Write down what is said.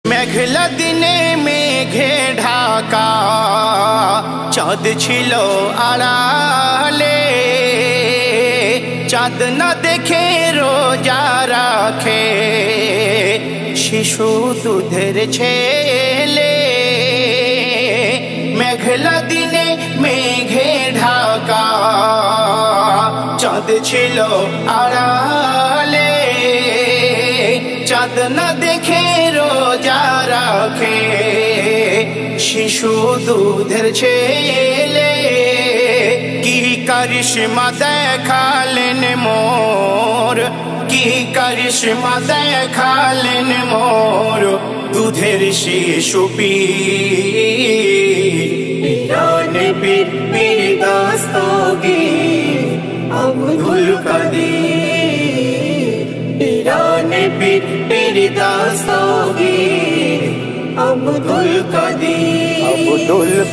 মেঘলা দিনে মেঘে ঢাকা চাঁদ ছিল আড়ালে, চাঁদ না দেখে রোজা রাখে শিশু দুধের ছেলে। মেঘলা দিনে মেঘে ঢাকা চাঁদ ছিল আড়ালে, চাঁদ না দেখে রোজা রাখে শিশু দুধের ছেলে। কি করিশ্মা দেখালেন মোর, কি করিশ্মা দেখালেন মোর দুধের শিশু পীর পীর দস্তগীর আব্দুল কাদির। পীর দস্তগীর আব্দুল কাদির।